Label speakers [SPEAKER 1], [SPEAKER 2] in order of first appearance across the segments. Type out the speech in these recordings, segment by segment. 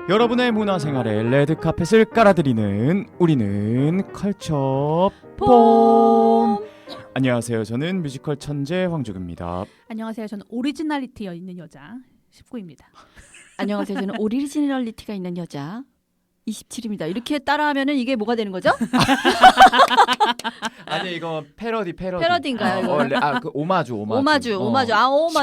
[SPEAKER 1] 여러분의 문화생활에 레드카펫을 깔아드리는 우리는 컬처 봄. 안녕하세요. 저는 뮤지컬 천재 황주근입니다.
[SPEAKER 2] 안녕하세요. 저는 오리지널리티 있는 여자 19입니다.
[SPEAKER 3] 안녕하세요. 저는 오리지널리티가 있는 여자 27입니다. 이렇게 따라하면은 이게 뭐가 되는 거죠?
[SPEAKER 1] 아니 이거 패러디.
[SPEAKER 3] 패러디인가요, 이거?
[SPEAKER 1] 그 오마주.
[SPEAKER 3] 오마주.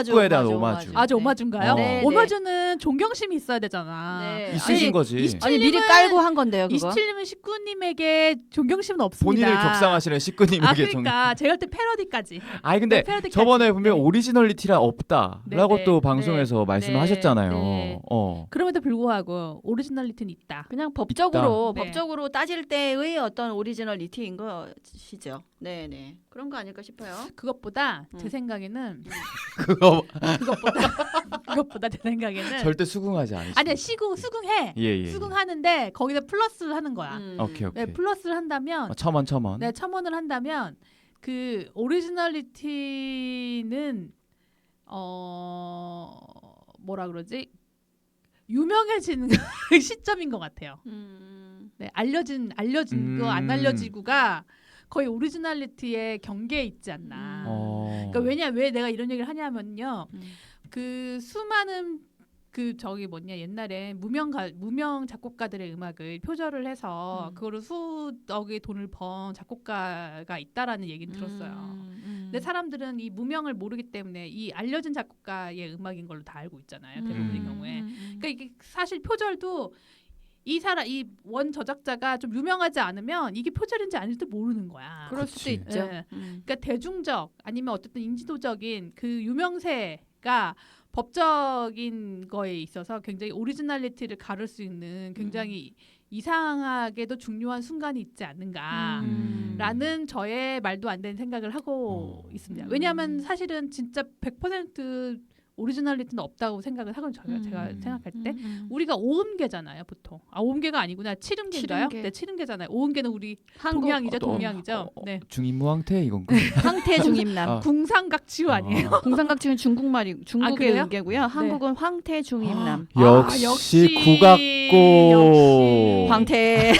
[SPEAKER 1] 식구에 대한 오마주.
[SPEAKER 2] 아주 오마주인가요?
[SPEAKER 3] 네,
[SPEAKER 2] 오마주는 존경심이 있어야 되잖아.
[SPEAKER 3] 네.
[SPEAKER 1] 있으신 거지.
[SPEAKER 3] 아니 미리 깔고 한 건데요, 그거.
[SPEAKER 2] 27님은 19님에게 존경심은 없습니다.
[SPEAKER 1] 본인을 격상하시는 식구님에게
[SPEAKER 2] 그러니까 제가 할 때 패러디까지.
[SPEAKER 1] 아니 근데
[SPEAKER 2] 패러디까지.
[SPEAKER 1] 저번에 분명
[SPEAKER 2] 네.
[SPEAKER 1] 오리지널리티라 없다라고
[SPEAKER 2] 네,
[SPEAKER 1] 또
[SPEAKER 2] 네,
[SPEAKER 1] 방송에서
[SPEAKER 2] 네,
[SPEAKER 1] 말씀을
[SPEAKER 2] 네,
[SPEAKER 1] 하셨잖아요.
[SPEAKER 2] 네.
[SPEAKER 1] 어.
[SPEAKER 2] 그럼에도 불구하고 오리지널리티는 있다.
[SPEAKER 3] 그냥 법적으로
[SPEAKER 2] 있다.
[SPEAKER 3] 법적으로 따질 때의 어떤 오리지널리티인 것이죠. 네. 그런 거 아닐까 싶어요.
[SPEAKER 2] 그것보다 제 생각에는
[SPEAKER 1] 그거
[SPEAKER 2] 그것보다 제 생각에는
[SPEAKER 1] 절대 수긍하지 않으시죠?
[SPEAKER 2] 아니야 수긍해.
[SPEAKER 1] 예.
[SPEAKER 2] 수긍하는데 거기다 플러스를 하는 거야.
[SPEAKER 1] 오케이.
[SPEAKER 2] 네, 플러스를 한다면
[SPEAKER 1] 첨언.
[SPEAKER 2] 네, 첨언을 한다면 그 오리지널리티는 뭐라 그러지? 유명해지는 시점인 것 같아요. 네, 알려진 거 안 알려지고가 거의 오리지널리티의 경계에 있지 않나. 그러니까 왜 내가 이런 얘기를 하냐면요. 그 수많은 그 저기 뭐냐 옛날에 무명 작곡가들의 음악을 표절을 해서 그거를 수억의 돈을 번 작곡가가 있다라는 얘기를 들었어요. 근데 사람들은 이 무명을 모르기 때문에 이 알려진 작곡가의 음악인 걸로 다 알고 있잖아요. 대부분의 경우에. 그러니까 이게 사실 표절도 이 원 저작자가 좀 유명하지 않으면 이게 표절인지 아닐지 모르는 거야.
[SPEAKER 3] 그럴 수도 있죠.
[SPEAKER 2] 네. 그러니까 대중적 아니면 어쨌든 인지도적인 그 유명세가 법적인 거에 있어서 굉장히 오리지널리티를 가를 수 있는 굉장히 이상하게도 중요한 순간이 있지 않는가라는 저의 말도 안 되는 생각을 하고 있습니다. 왜냐하면 사실은 진짜 100% 오리지널리티는 없다고 생각을 하거든요. 제가 생각할 때 우리가 오음계잖아요, 보통. 오음계가 아니구나. 칠음계인가요? 네, 칠음계잖아요. 오음계는 우리 동양이죠. 네.
[SPEAKER 1] 중임무황태 이건가?
[SPEAKER 3] 황태 중임남.
[SPEAKER 2] 궁상각지우 아니에요?
[SPEAKER 3] 궁상각지는 중국의
[SPEAKER 2] 그래요?
[SPEAKER 3] 음계고요. 한국은 황태 중임남.
[SPEAKER 1] 역시 국악고.
[SPEAKER 3] 황태.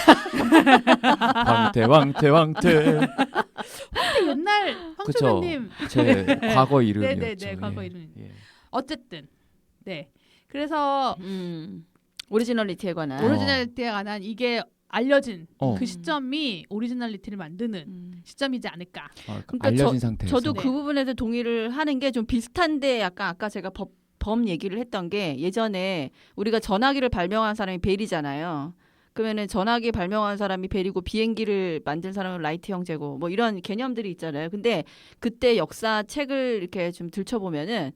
[SPEAKER 1] 황태.
[SPEAKER 2] 옛날 황초배님.
[SPEAKER 1] 제 과거 이름이었죠.
[SPEAKER 2] 네네, 과거 이름.
[SPEAKER 1] 예.
[SPEAKER 2] 어쨌든 네. 그래서
[SPEAKER 3] 오리지널리티에 관한
[SPEAKER 2] 오리지널리티에 관한 이게 알려진
[SPEAKER 1] 그
[SPEAKER 2] 시점이 오리지널리티를 만드는 시점이지 않을까.
[SPEAKER 3] 그러니까
[SPEAKER 1] 알려진 상태에서.
[SPEAKER 3] 저도 그 부분에서 동의를 하는 게 좀 비슷한데 약간 아까 제가 범 얘기를 했던 게 예전에 우리가 전화기를 발명한 사람이 벨이잖아요. 그러면은 전화기 발명한 사람이 벨이고 비행기를 만든 사람은 라이트 형제고 뭐 이런 개념들이 있잖아요. 근데 그때 역사책을 이렇게 좀 들춰보면은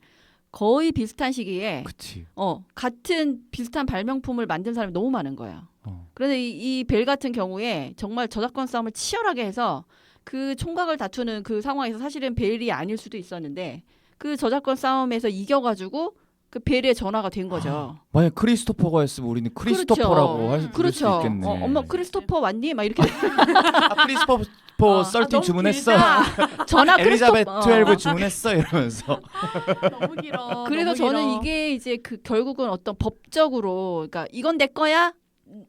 [SPEAKER 3] 거의 비슷한 시기에
[SPEAKER 1] 그치.
[SPEAKER 3] 같은 비슷한 발명품을 만든 사람이 너무 많은 거예요. 그런데 이 벨 같은 경우에 정말 저작권 싸움을 치열하게 해서 그 총각을 다투는 그 상황에서 사실은 벨이 아닐 수도 있었는데 그 저작권 싸움에서 이겨가지고 그 벨의 전화가 된 거죠.
[SPEAKER 1] 만약 크리스토퍼가 했으면 우리는 크리스토퍼라고 할 수 있겠네.
[SPEAKER 3] 엄마 크리스토퍼 왔니? 막 이렇게.
[SPEAKER 1] 크리스토퍼 13 주문했어.
[SPEAKER 3] 전화
[SPEAKER 1] 엘리자베트 12 주문했어 이러면서.
[SPEAKER 2] 너무 길어.
[SPEAKER 3] 그래서 저는 이게 이제 그 결국은 어떤 법적으로 그러니까 이건 내 거야?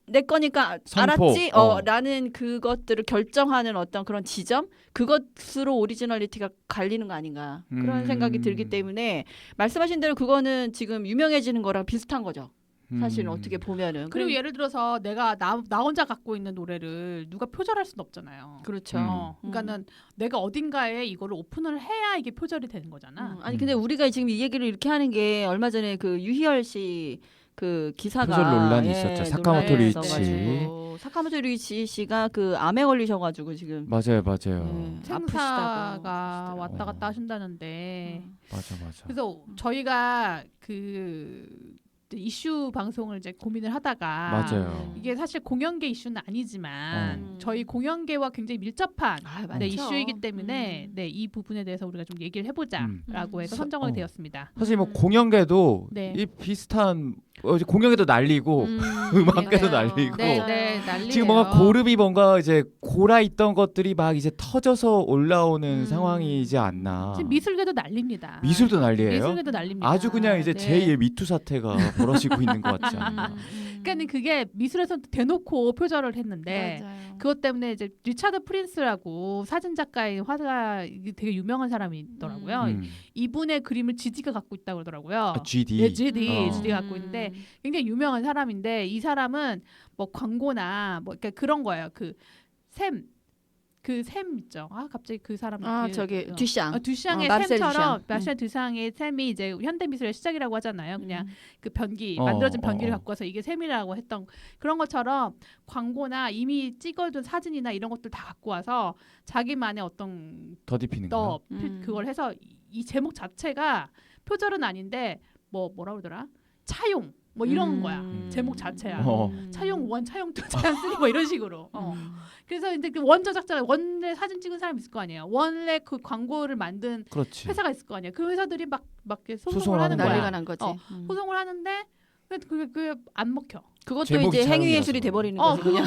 [SPEAKER 3] 내 거니까
[SPEAKER 1] 선포.
[SPEAKER 3] 알았지? 라는 그것들을 결정하는 어떤 그런 지점? 그것으로 오리지널리티가 갈리는 거 아닌가 그런 생각이 들기 때문에 말씀하신 대로 그거는 지금 유명해지는 거랑 비슷한 거죠. 사실은 어떻게 보면은.
[SPEAKER 2] 그리고 예를 들어서 내가 나 혼자 갖고 있는 노래를 누가 표절할 수는 없잖아요.
[SPEAKER 3] 그렇죠.
[SPEAKER 2] 그러니까는 내가 어딘가에 이거를 오픈을 해야 이게 표절이 되는 거잖아.
[SPEAKER 3] 아니 근데 우리가 지금 이 얘기를 이렇게 하는 게 얼마 전에 그 유희열 씨 그 기사가
[SPEAKER 1] 표절 논란이 있었죠. 사카모토 리치.
[SPEAKER 3] 사카모토 리치 씨가 그 암에 걸리셔가지고 지금
[SPEAKER 1] 맞아요.
[SPEAKER 2] 생사가 왔다 갔다 하신다는데.
[SPEAKER 1] 맞아.
[SPEAKER 2] 그래서 저희가 그 이슈 방송을 이제 고민을 하다가
[SPEAKER 1] 맞아요.
[SPEAKER 2] 이게 사실 공연계 이슈는 아니지만 저희 공연계와 굉장히 밀접한 네, 이슈이기 때문에 네, 이 부분에 대해서 우리가 좀 얘기를 해보자라고 해서 선정이 되었습니다.
[SPEAKER 1] 사실 뭐 공연계도
[SPEAKER 2] 네.
[SPEAKER 1] 이 비슷한 공연계도 난리고 음악계도 난리고
[SPEAKER 2] 난리네요.
[SPEAKER 1] 지금 뭔가 고름이 뭔가 이제 골아 있던 것들이 막 이제 터져서 올라오는 상황이지 않나.
[SPEAKER 2] 지금 미술계도 난립니다.
[SPEAKER 1] 미술도 난리예요.
[SPEAKER 2] 미술계도 난립니다.
[SPEAKER 1] 아주 그냥 이제
[SPEAKER 2] 네.
[SPEAKER 1] 제2의 미투 사태가 벌어지고 있는 것 같지 않나.
[SPEAKER 2] 그러니까 그게 미술에서 대놓고 표절을 했는데
[SPEAKER 3] 맞아요.
[SPEAKER 2] 그것 때문에 이제 리차드 프린스라고 사진 작가인 화가 되게 유명한 사람이 있더라고요. 이분의 그림을 지디가 갖고 있다고 그러더라고요.
[SPEAKER 1] GD.
[SPEAKER 2] 네, GD
[SPEAKER 1] 어.
[SPEAKER 2] 갖고 있는데 굉장히 유명한 사람인데 이 사람은 뭐 광고나 뭐 그러니까 그런 거예요. 그 샘 있죠. 아 갑자기 그 사람
[SPEAKER 3] 저기 듀샹.
[SPEAKER 2] 듀샹의
[SPEAKER 3] 마르셀
[SPEAKER 2] 샘처럼
[SPEAKER 3] 듀샹.
[SPEAKER 2] 마르셀 듀샹의 샘이 이제 현대 미술의 시작이라고 하잖아요. 그냥 그 변기
[SPEAKER 1] 어,
[SPEAKER 2] 만들어진 변기를
[SPEAKER 1] 어.
[SPEAKER 2] 갖고 와서 이게 샘이라고 했던 그런 것처럼 광고나 이미 찍어둔 사진이나 이런 것들 다 갖고 와서 자기만의 어떤
[SPEAKER 1] 더딥히는 거야.
[SPEAKER 2] 그걸 해서 이 제목 자체가 표절은 아닌데 뭐라 그러더라? 차용 뭐 이런 거야. 제목 자체야. 차용 1, 차용 2, 차용 3 뭐 이런 식으로. 그래서 근데 그 원저작자가 원래 사진 찍은 사람 있을 거 아니에요. 원래 그 광고를 만든
[SPEAKER 1] 그렇지.
[SPEAKER 2] 회사가 있을 거 아니에요. 그 회사들이 막 이렇게
[SPEAKER 1] 소송을
[SPEAKER 2] 소송을 하는
[SPEAKER 1] 하는
[SPEAKER 2] 거야.
[SPEAKER 3] 난리가 난 거지.
[SPEAKER 2] 소송을 하는데 그게 안 먹혀.
[SPEAKER 3] 그것도
[SPEAKER 1] 제목이
[SPEAKER 3] 이제 행위
[SPEAKER 1] 차용이라서.
[SPEAKER 3] 예술이 돼버리는 거지. 그냥.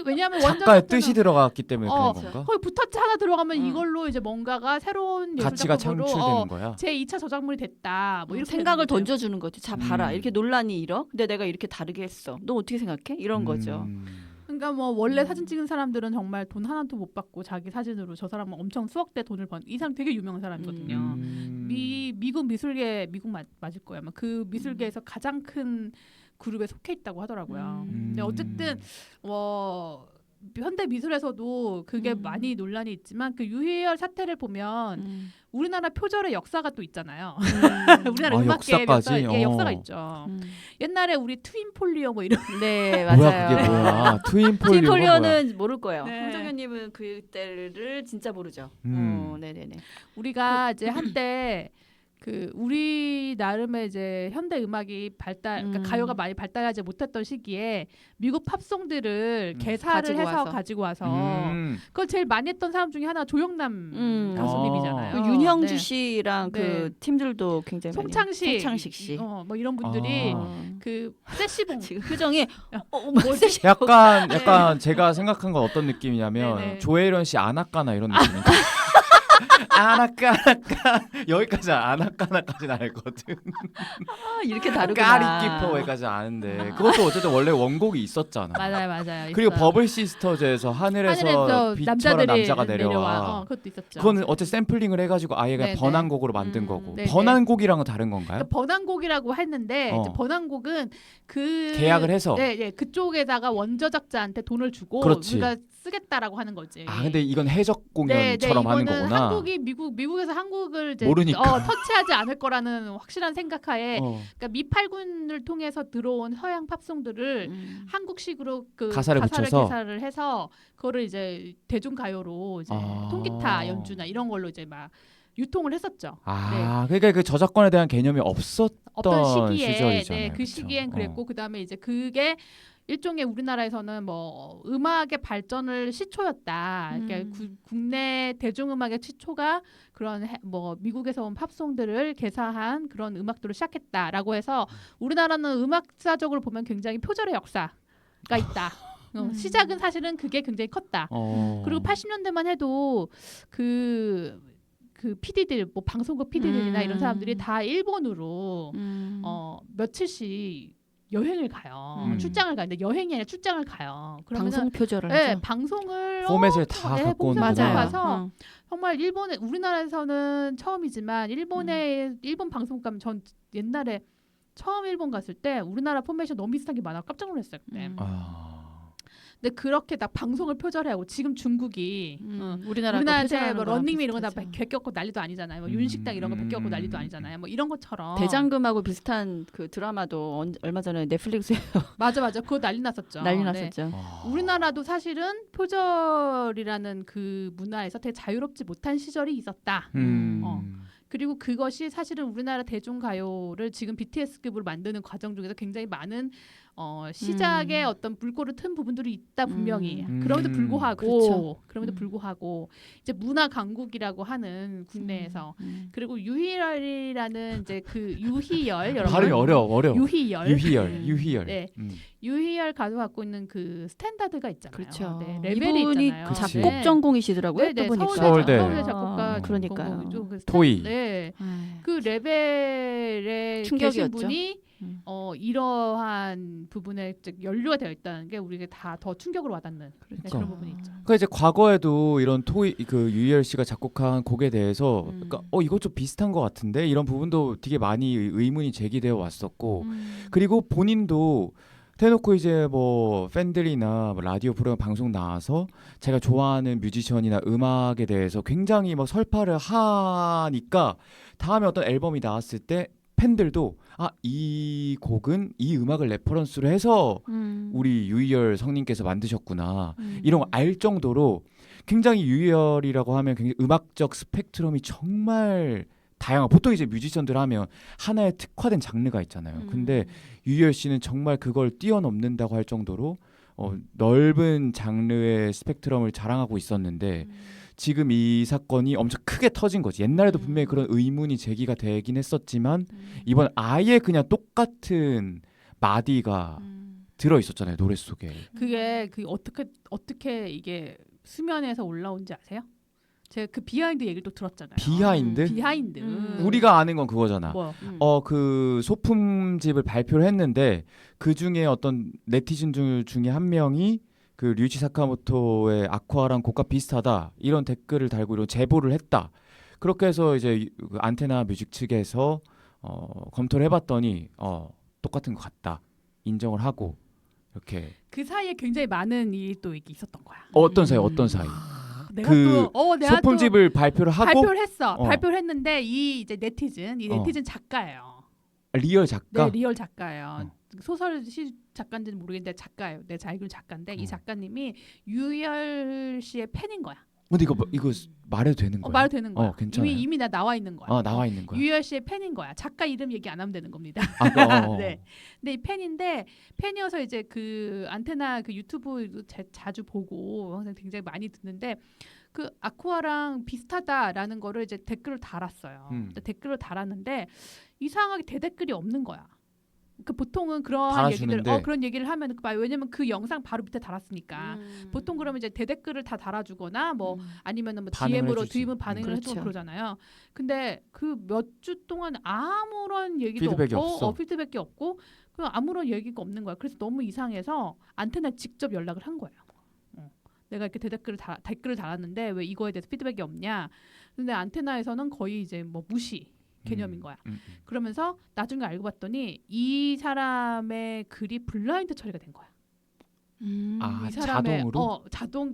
[SPEAKER 2] 왜냐하면
[SPEAKER 1] 작가의 뜻이 들어갔기 때문에
[SPEAKER 2] 어,
[SPEAKER 1] 그런 건가?
[SPEAKER 2] 거기 부터치 하나 들어가면 이걸로 이제 뭔가가 새로운
[SPEAKER 1] 가치가
[SPEAKER 2] 예술 작품으로
[SPEAKER 1] 창출되는 거야.
[SPEAKER 2] 제 2차 저작물이 됐다. 뭐 이렇게
[SPEAKER 3] 생각을
[SPEAKER 2] 되는 거죠.
[SPEAKER 3] 던져주는 거지. 자 봐라. 이렇게 논란이 일어. 근데 내가 이렇게 다르게 했어. 너 어떻게 생각해? 이런 거죠.
[SPEAKER 2] 그러니까 뭐 원래 사진 찍은 사람들은 정말 돈 하나도 못 받고 자기 사진으로 저 사람은 엄청 수억 대 돈을 번. 이 사람 되게 유명한 사람이거든요. 미국 미술계 미국 맞을 거예요. 아마 그 미술계에서 가장 큰 그룹에 속해 있다고 하더라고요. 근데 어쨌든 현대 미술에서도 그게 많이 논란이 있지만 그 유희열 사태를 보면 우리나라 표절의 역사가 또 있잖아요. 우리나라 음악계의
[SPEAKER 1] 역사까지?
[SPEAKER 2] 역사가 있죠. 옛날에 우리 트윈폴리오 뭐 이런
[SPEAKER 3] 네 맞아요.
[SPEAKER 1] 뭐야 그게 뭐야? 트윈폴리오가 뭐야?
[SPEAKER 3] 트윈폴리오는 모를 거예요.
[SPEAKER 2] 네.
[SPEAKER 3] 홍정현님은 그때를 진짜 모르죠. 네네네.
[SPEAKER 2] 우리가 이제 한때 그 우리 나름의 이제 현대 음악이 그러니까 가요가 많이 발달하지 못했던 시기에 미국 팝송들을 개사를 해서 가지고 와서 그걸 제일 많이 했던 사람 중에 하나가 조영남 가수님이잖아요.
[SPEAKER 3] 그 윤형주
[SPEAKER 2] 네.
[SPEAKER 3] 씨랑
[SPEAKER 2] 네.
[SPEAKER 3] 그 팀들도 굉장히
[SPEAKER 2] 송창식
[SPEAKER 3] 씨.
[SPEAKER 2] 뭐 이런 분들이 그 세시봉
[SPEAKER 3] 지금 표정이
[SPEAKER 1] 약간 제가 생각한 건 어떤 느낌이냐면
[SPEAKER 2] 네네.
[SPEAKER 1] 조혜련 씨 아나까나 이런 느낌인가? 아나까나까 여기까지 아나까나까지는 알거든.
[SPEAKER 3] 이렇게 다르구나.
[SPEAKER 1] 까리끼포에까지 아는데 그것도 어쨌든 원래 원곡이 있었잖아.
[SPEAKER 2] 맞아요.
[SPEAKER 1] 그리고
[SPEAKER 2] 있어요.
[SPEAKER 1] 버블 시스터즈에서 하늘에서 빛처럼 남자가 내려와.
[SPEAKER 2] 그것도 있었죠.
[SPEAKER 1] 그거는 어째 샘플링을 해가지고 아예 그냥
[SPEAKER 2] 네네.
[SPEAKER 1] 번안곡으로 만든 거고
[SPEAKER 2] 네네.
[SPEAKER 1] 번안곡이랑은 다른 건가요?
[SPEAKER 2] 그러니까 번안곡이라고 했는데 이제 번안곡은 그
[SPEAKER 1] 계약을 해서
[SPEAKER 2] 네, 그쪽에다가 원저작자한테 돈을 주고
[SPEAKER 1] 그렇지.
[SPEAKER 2] 우리가 쓰겠다라고 하는 거지.
[SPEAKER 1] 아 근데 이건 해적 공연처럼 하는
[SPEAKER 2] 이거는
[SPEAKER 1] 거구나.
[SPEAKER 2] 한국이 미국에서 한국을 이제
[SPEAKER 1] 모르니까.
[SPEAKER 2] 터치하지 않을 거라는 확실한 생각하에
[SPEAKER 1] 어.
[SPEAKER 2] 그러니까 미팔군을 통해서 들어온 서양 팝송들을 한국식으로 그
[SPEAKER 1] 가사를 붙여서?
[SPEAKER 2] 개사를 해서 그거를 이제 대중가요로 이제 통기타 연주나 이런 걸로 이제 막 유통을 했었죠.
[SPEAKER 1] 그러니까 그 저작권에 대한 개념이 없었던
[SPEAKER 2] 어떤 시기에
[SPEAKER 1] 시절이잖아요.
[SPEAKER 2] 그
[SPEAKER 1] 그쵸?
[SPEAKER 2] 시기엔 그랬고 그다음에 이제 그게 일종의 우리나라에서는 뭐 음악의 발전을 시초였다. 그러니까 국내 대중음악의 시초가 그런 뭐 미국에서 온 팝송들을 개사한 그런 음악들을 시작했다라고 해서 우리나라는 음악사적으로 보면 굉장히 표절의 역사가 있다. 시작은 사실은 그게 굉장히 컸다. 그리고 80년대만 해도 그 PD들 뭐 방송국 PD들이나 이런 사람들이 다 일본으로 며칠씩 여행을 가요. 출장을 가는데 여행이 아니라 출장을 가요. 그러면은
[SPEAKER 3] 방송 표절을
[SPEAKER 2] 네,
[SPEAKER 3] 하죠.
[SPEAKER 2] 방송을
[SPEAKER 1] 포맷을 다 갖고 오는
[SPEAKER 2] 맞아요.
[SPEAKER 1] 거구나.
[SPEAKER 2] 가서 정말 우리나라에서는 처음이지만 일본 방송국 가면 전 옛날에 처음 일본 갔을 때 우리나라 포맷이 너무 비슷한 게 많아 깜짝 놀랐어요 그때. 근데 그렇게 다 방송을 표절해하고 지금 중국이 우리나라한테 뭐 런닝맨 이런 거 다 베꼈고 난리도 아니잖아요. 뭐 윤식당 이런 거 베꼈고 난리도 아니잖아요. 뭐 이런 것처럼
[SPEAKER 3] 대장금하고 비슷한 그 드라마도 얼마 전에 넷플릭스에
[SPEAKER 2] 맞아 그거 난리 났었죠.
[SPEAKER 3] 난리 났었죠.
[SPEAKER 2] 네. 우리나라도 사실은 표절이라는 그 문화에서 되게 자유롭지 못한 시절이 있었다. 그리고 그것이 사실은 우리나라 대중가요를 지금 BTS급으로 만드는 과정 중에서 굉장히 많은 시작에 어떤 물꼬를 튼 부분들이 있다 분명히. 그럼에도 불구하고 이제 문화 강국이라고 하는 국내에서 그리고 유희열이라는 이제 그 유희열 여러분
[SPEAKER 1] 발음이 어려워. 유희열.
[SPEAKER 2] 네. 유희열 가수 갖고 있는 그 스탠다드가 있잖아요.
[SPEAKER 3] 그렇죠.
[SPEAKER 2] 네, 레벨이
[SPEAKER 3] 이분이
[SPEAKER 2] 있잖아요.
[SPEAKER 3] 작곡 전공이시더라고요. 또 보니까
[SPEAKER 1] 서울대.
[SPEAKER 2] 작곡가
[SPEAKER 3] 그러니까요.
[SPEAKER 2] 전공,
[SPEAKER 1] 토이.
[SPEAKER 2] 네. 그 레벨에
[SPEAKER 3] 충격이었죠.
[SPEAKER 2] 계신 분이 이러한 부분에 연루가 되어 있다는 게 우리에게 다 더 충격으로 와닿는
[SPEAKER 1] 그렇죠.
[SPEAKER 2] 그런 부분이 있죠.
[SPEAKER 1] 그러니까 이제 과거에도 이런 그 유희열 씨가 작곡한 곡에 대해서 그러니까 이거 좀 비슷한 것 같은데 이런 부분도 되게 많이 의문이 제기되어 왔었고 그리고 본인도 대놓고 이제 뭐 팬들이나 뭐 라디오 프로그램 방송 나와서 제가 좋아하는 뮤지션이나 음악에 대해서 굉장히 뭐 설파를 하니까 다음에 어떤 앨범이 나왔을 때 팬들도 이 곡은 이 음악을 레퍼런스로 해서 우리 유희열 성님께서 만드셨구나 이런 거 알 정도로 굉장히 유희열이라고 하면 굉장히 음악적 스펙트럼이 정말 다양한 보통 이제 뮤지션들 하면 하나에 특화된 장르가 있잖아요. 근데 유희열 씨는 정말 그걸 뛰어넘는다고 할 정도로 넓은 장르의 스펙트럼을 자랑하고 있었는데 지금 이 사건이 엄청 크게 터진 거지. 옛날에도 분명히 그런 의문이 제기가 되긴 했었지만 이번 아예 그냥 똑같은 마디가 들어 있었잖아요, 노래 속에.
[SPEAKER 2] 그게 어떻게 이게 수면에서 올라온지 아세요? 제가 그 비하인드 얘기를 또 들었잖아요. 비하인드.
[SPEAKER 1] 우리가 아는 건 그거잖아.
[SPEAKER 2] 뭐?
[SPEAKER 1] 그 소품집을 발표를 했는데 그 중에 어떤 네티즌 중에 한 명이 그 류이치 사카모토의 아쿠아랑 곡과 비슷하다 이런 댓글을 달고 이런 제보를 했다. 그렇게 해서 이제 그 안테나 뮤직 측에서 검토를 해봤더니 똑같은 것 같다 인정을 하고 이렇게
[SPEAKER 2] 그 사이에 굉장히 많은 일이 또 이게 있었던 거야.
[SPEAKER 1] 어떤 사이?
[SPEAKER 2] 내가
[SPEAKER 1] 그
[SPEAKER 2] 내가
[SPEAKER 1] 소품집을 발표를 하고
[SPEAKER 2] 발표를 했어. 발표를 했는데 이 네티즌 작가예요.
[SPEAKER 1] 리얼 작가?
[SPEAKER 2] 네, 리얼 작가예요. 소설 시 작가인지는 모르겠는데 작가예요. 내 잘 알기로 작가인데 이 작가님이 유희열 씨의 팬인 거야.
[SPEAKER 1] 근데 이거 말해도 되는 거야?
[SPEAKER 2] 말해도 되는 거야.
[SPEAKER 1] 괜찮아요.
[SPEAKER 2] 이미 나와 있는 거야.
[SPEAKER 1] 나와 있는 거야.
[SPEAKER 2] 유희열 씨의 팬인 거야. 작가 이름 얘기 안 하면 되는 겁니다. 네. 근데 이 팬이어서 이제 그 안테나 그 유튜브 자주 보고 항상 굉장히 많이 듣는데 그 아쿠아랑 비슷하다라는 거를 이제 댓글을 달았어요. 댓글을 달았는데 이상하게 대댓글이 없는 거야. 그 보통은 그런 얘기를 하면 왜냐면 그 영상 바로 밑에 달았으니까 보통 그러면 이제 대댓글을 다 달아주거나 뭐 아니면은 뭐 DM으로 반응을 해주고 그러잖아요. 근데 그 몇 주 동안 아무런 얘기도 없고 피드백이 없고 그 아무런 얘기가 없는 거야. 그래서 너무 이상해서 안테나 직접 연락을 한 거예요. 내가 이렇게 댓글을 달았는데 왜 이거에 대해서 피드백이 없냐? 근데 안테나에서는 거의 이제 뭐 무시 개념인 거야. 그러면서 나중에 알고 봤더니 이 사람의 글이 블라인드 처리가 된 거야. 이 사람의
[SPEAKER 1] 자동으로?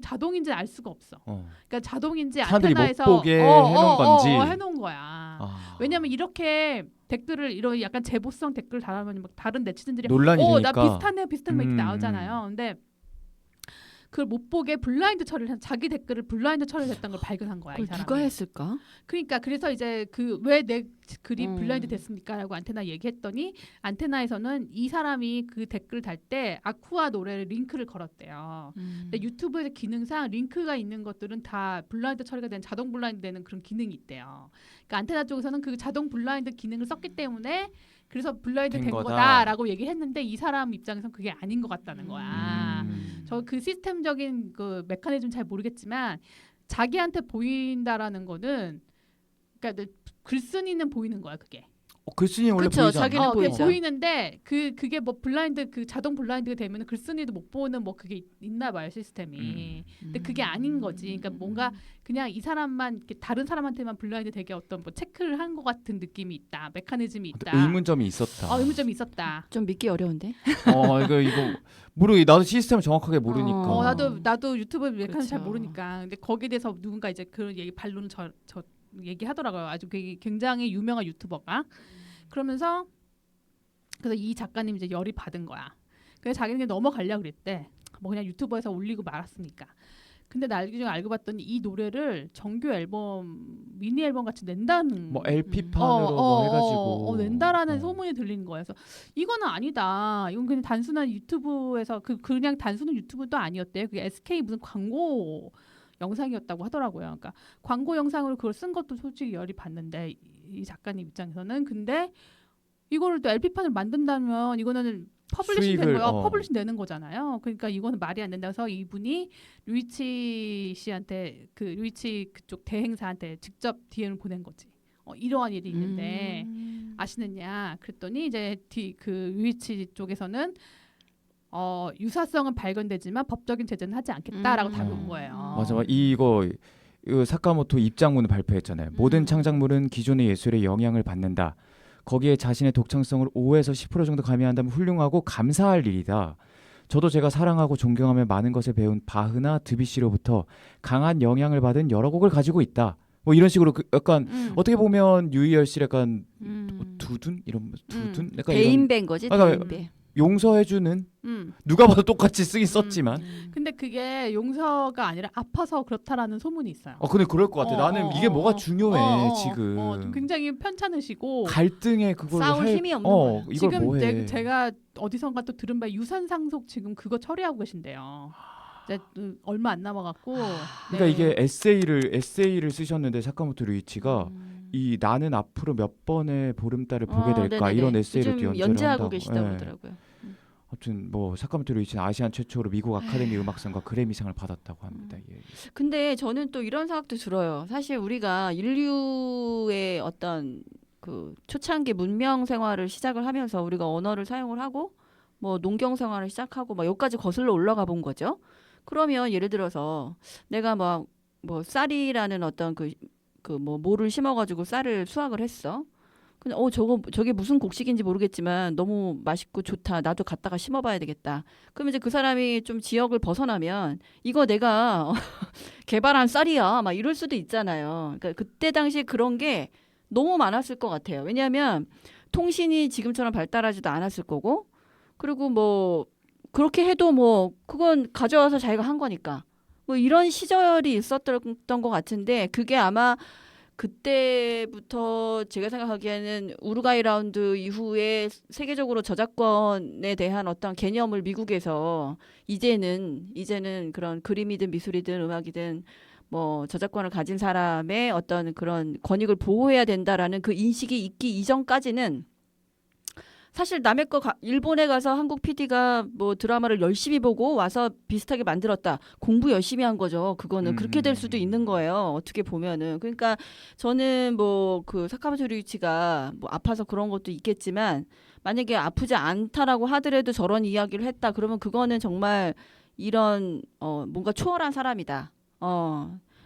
[SPEAKER 2] 자동인지 알 수가 없어. 그러니까 자동인지
[SPEAKER 1] 사람들이
[SPEAKER 2] 안테나에서
[SPEAKER 1] 못 보게 해놓은 건지
[SPEAKER 2] 해놓은 거야. 왜냐면 이렇게 댓글을 이런 약간 제보성 댓글 달아면 막 다른 네티즌들이
[SPEAKER 1] 논란이 되니까
[SPEAKER 2] 나 비슷한 거 이렇게 나오잖아요. 근데 그걸 못 보게 자기 댓글을 블라인드 처리를 했던 걸 발견한 거야. 이 사람이.
[SPEAKER 3] 누가 했을까?
[SPEAKER 2] 그러니까 그래서 이제 그 왜 내 글이 블라인드 됐습니까라고 안테나 얘기했더니 안테나에서는 이 사람이 그 댓글 달 때 아쿠아 노래를 링크를 걸었대요. 근데 유튜브에서 기능상 링크가 있는 것들은 다 블라인드 처리가 된 자동 블라인드 되는 그런 기능이 있대요. 그러니까 안테나 쪽에서는 그 자동 블라인드 기능을 썼기 때문에 그래서 블라인드 된 거다라고 얘기를 했는데 이 사람 입장에서는 그게 아닌 것 같다는 거야. 저 그 시스템적인 그 메커니즘 잘 모르겠지만 자기한테 보인다라는 거는 그러니까 글쓴이는 보이는 거야 그게.
[SPEAKER 1] 글쓴이 원래
[SPEAKER 3] 그쵸,
[SPEAKER 1] 보이지
[SPEAKER 3] 자기는
[SPEAKER 1] 않나?
[SPEAKER 3] 보이죠.
[SPEAKER 2] 보이는데 그게 뭐 블라인드 그 자동 블라인드가 되면 글쓴이도 못 보는 뭐 그게 있나 봐요 시스템이. 근데 그게 아닌 거지. 그러니까 뭔가 그냥 이 사람만 이렇게 다른 사람한테만 블라인드 되게 어떤 뭐 체크를 한 것 같은 느낌이 있다. 메커니즘이 있다.
[SPEAKER 1] 의문점이 있었다.
[SPEAKER 2] 의문점이 있었다.
[SPEAKER 3] 좀 믿기 어려운데.
[SPEAKER 1] 이거 나도 시스템을 정확하게 모르니까.
[SPEAKER 2] 나도 유튜브 메커니즘 잘 모르니까. 근데 거기에 대해서 누군가 이제 그런 반론을 저 얘기하더라고요. 아주 굉장히 유명한 유튜버가. 그러면서 그래서 이 작가님 이제 열이 받은 거야. 그래서 자기는 넘어가려고 그랬대. 뭐 그냥 유튜버에서 올리고 말았으니까. 근데 나중에 알고 봤더니 이 노래를 정규 앨범 미니 앨범 같이 낸다는
[SPEAKER 1] 뭐 LP판으로 해가지고
[SPEAKER 2] 낸다라는 소문이 들리는 거예요. 그래서 이거는 아니다. 이건 그냥 단순한 유튜브에서 그냥 단순한 유튜브도 아니었대요. 그게 SK 무슨 광고 영상이었다고 하더라고요. 그러니까 광고 영상으로 그걸 쓴 것도 솔직히 열이 받는데 이 작가님 입장에서는 근데 이거를 또 LP판을 만든다면 이거는 퍼블리싱 되는 거야. 퍼블리싱 되는 거잖아요. 그러니까 이거는 말이 안 된다서 이분이 류이치 씨한테 류이치 그쪽 대행사한테 직접 DM을 보낸 거지. 이러한 일이 있는데 아시느냐 그랬더니 이제 그 유이치 쪽에서는 유사성은 발견되지만 법적인 제재는 하지 않겠다라고 답이 온 거예요.
[SPEAKER 1] 맞아. 이거 사카모토 입장문을 발표했잖아요. 모든 창작물은 기존의 예술에 영향을 받는다. 거기에 자신의 독창성을 5에서 10% 정도 가미한다면 훌륭하고 감사할 일이다. 저도 제가 사랑하고 존경하며 많은 것을 배운 바흐나 드뷔시로부터 강한 영향을 받은 여러 곡을 가지고 있다. 뭐 이런 식으로 약간 어떻게 보면 유희열 씨 약간 두둔 이런 두둔 약간
[SPEAKER 3] 대인배인 거지. 대인배.
[SPEAKER 1] 용서해주는 누가 봐도 똑같이 쓰긴 썼지만
[SPEAKER 2] 근데 그게 용서가 아니라 아파서 그렇다라는 소문이 있어요.
[SPEAKER 1] 근데 그럴 것 같아. 나는 이게 뭐가 중요해 지금.
[SPEAKER 2] 굉장히 편찮으시고
[SPEAKER 1] 갈등에 그걸
[SPEAKER 3] 싸울 힘이 없는 거야.
[SPEAKER 1] 이걸
[SPEAKER 2] 지금
[SPEAKER 1] 뭐해.
[SPEAKER 2] 제가 어디선가 또 들은 바에 유산상속 지금 그거 처리하고 계신데요. 이제 얼마 안 남아갖고.
[SPEAKER 1] 그러니까 이게 에세이를 쓰셨는데 사카모토 류이치가 이 나는 앞으로 몇 번의 보름달을 보게 될까
[SPEAKER 3] 네네네.
[SPEAKER 1] 이런 에세이를 또
[SPEAKER 3] 요즘
[SPEAKER 1] 연재를
[SPEAKER 3] 연재하고
[SPEAKER 1] 한다고.
[SPEAKER 3] 계시다고
[SPEAKER 1] 예.
[SPEAKER 3] 그러더라고요.
[SPEAKER 1] 아무튼 뭐 사카모토 류이치는 아시안 최초로 미국 아카데미 음악상과 그래미상을 받았다고 합니다. 예.
[SPEAKER 3] 근데 저는 또 이런 생각도 들어요. 사실 우리가 인류의 어떤 그 초창기 문명 생활을 시작을 하면서 우리가 언어를 사용을 하고 뭐 농경 생활을 시작하고 막 여기까지 거슬러 올라가 본 거죠. 그러면 예를 들어서 내가 막 뭐 쌀이라는 어떤 그 뭐 모를 심어가지고 쌀을 수확을 했어. 근데 저게 무슨 곡식인지 모르겠지만 너무 맛있고 좋다. 나도 갖다가 심어봐야 되겠다. 그럼 이제 그 사람이 좀 지역을 벗어나면 이거 내가 개발한 쌀이야. 막 이럴 수도 있잖아요. 그러니까 그때 당시 그런 게 너무 많았을 것 같아요. 왜냐하면 통신이 지금처럼 발달하지도 않았을 거고, 그리고 뭐 그렇게 해도 뭐 그건 가져와서 자기가 한 거니까. 뭐 이런 시절이 있었던 것 같은데 그게 아마 그때부터 제가 생각하기에는 우루과이 라운드 이후에 세계적으로 저작권에 대한 어떤 개념을 미국에서 이제는 그런 그림이든 미술이든 음악이든 뭐 저작권을 가진 사람의 어떤 그런 권익을 보호해야 된다라는 그 인식이 있기 이전까지는 사실 남의 거 일본에 가서 한국 PD가 뭐 드라마를 열심히 보고 와서 비슷하게 만들었다. 공부 열심히 한 거죠. 그거는 그렇게 될 수도 있는 거예요. 어떻게 보면은. 그러니까 저는 뭐 그 사카모토 류이치가 뭐 아파서 그런 것도 있겠지만 만약에 아프지 않다라고 하더라도 저런 이야기를 했다. 그러면 그거는 정말 이런 뭔가 초월한 사람이다.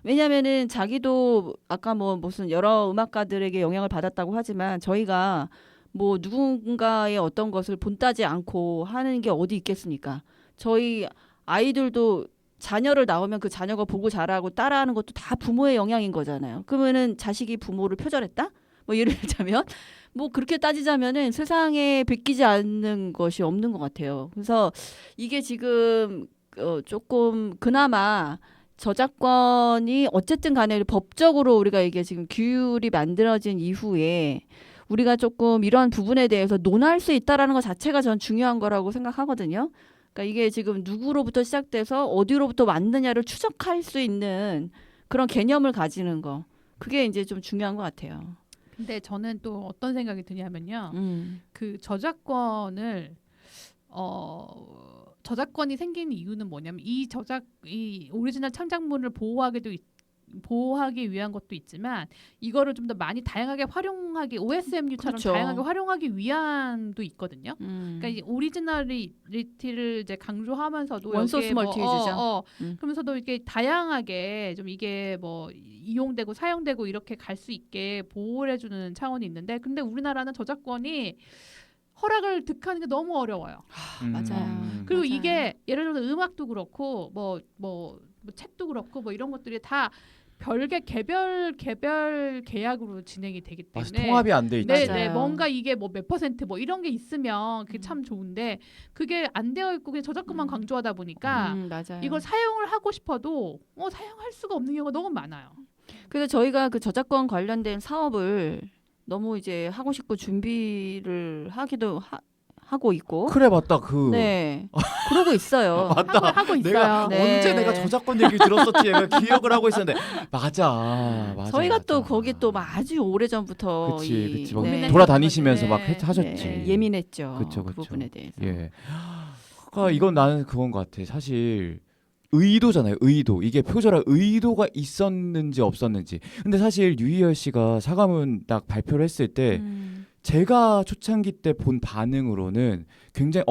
[SPEAKER 3] 왜냐면은 자기도 아까 뭐 무슨 여러 음악가들에게 영향을 받았다고 하지만 저희가 뭐 누군가의 어떤 것을 본따지 않고 하는 게 어디 있겠습니까? 저희 아이들도 자녀를 낳으면 그 자녀가 보고 자라고 따라하는 것도 다 부모의 영향인 거잖아요. 그러면은 자식이 부모를 표절했다? 뭐 예를 들자면 뭐 그렇게 따지자면은 세상에 베끼지 않는 것이 없는 것 같아요. 그래서 이게 지금 조금 그나마 저작권이 어쨌든 간에 법적으로 우리가 이게 지금 규율이 만들어진 이후에 우리가 조금 이런 부분에 대해서 논할 수 있다라는 것 자체가 전 중요한 거라고 생각하거든요. 그러니까 이게 지금 누구로부터 시작돼서 어디로부터 왔느냐를 추적할 수 있는 그런 개념을 가지는 거. 그게 이제 좀 중요한 것 같아요.
[SPEAKER 2] 근데 저는 또 어떤 생각이 드냐면요. 그 저작권을 저작권이 생긴 이유는 뭐냐면 이 오리지널 창작물을 보호하기 위한 것도 있지만 이거를 좀 더 많이 다양하게 활용하기 OSMU처럼
[SPEAKER 3] 그렇죠.
[SPEAKER 2] 다양하게 활용하기 위함도 있거든요. 그러니까 이 오리지널리티를 이제 강조하면서도
[SPEAKER 3] 원소스 멀티유즈죠.
[SPEAKER 2] 그러면서도 이렇게 다양하게 좀 이게 뭐 이용되고 사용되고 이렇게 갈 수 있게 보호를 해주는 차원이 있는데 근데 우리나라는 저작권이 허락을 득하는 게 너무 어려워요.
[SPEAKER 3] 맞아요.
[SPEAKER 2] 그리고
[SPEAKER 3] 맞아요.
[SPEAKER 2] 이게 예를 들어서 음악도 그렇고 뭐 책도 그렇고 뭐 이런 것들이 다 별개 개별 계약으로 진행이 되기 때문에
[SPEAKER 1] 통합이 안 돼 있지.
[SPEAKER 2] 네,
[SPEAKER 3] 맞아요.
[SPEAKER 2] 뭔가 이게 뭐 몇 퍼센트 뭐 이런 게 있으면 그게 참 좋은데 그게 안 되어 있고 그냥 저작권만 강조하다 보니까
[SPEAKER 3] 맞아요.
[SPEAKER 2] 이걸 사용을 하고 싶어도 사용할 수가 없는 경우가 너무 많아요.
[SPEAKER 3] 그래서 저희가 그 저작권 관련된 사업을 너무 이제 하고 싶고 준비를 하고 있고.
[SPEAKER 1] 그래 맞다
[SPEAKER 3] 네. 그러고 있어요.
[SPEAKER 1] 맞다.
[SPEAKER 2] 하고 있어요.
[SPEAKER 1] 내가
[SPEAKER 3] 네.
[SPEAKER 1] 언제 내가 저작권 얘기 들었었지 내가 기억을 하고 있었는데 맞아.
[SPEAKER 3] 저희가 또 거기 또 아주 오래 전부터
[SPEAKER 1] 그치 막
[SPEAKER 3] 네.
[SPEAKER 1] 돌아다니시면서 막
[SPEAKER 2] 네.
[SPEAKER 1] 하셨지.
[SPEAKER 3] 네, 예민했죠.
[SPEAKER 1] 그쵸.
[SPEAKER 3] 그 부분에 대해서.
[SPEAKER 1] 예. 그러니까 이건 나는 그건 것 같아. 사실 의도잖아요. 의도. 이게 표절할 의도가 있었는지 없었는지. 근데 사실 유희열 씨가 사과문 딱 발표를 했을 때 제가 초창기 때 본 반응으로는 굉장히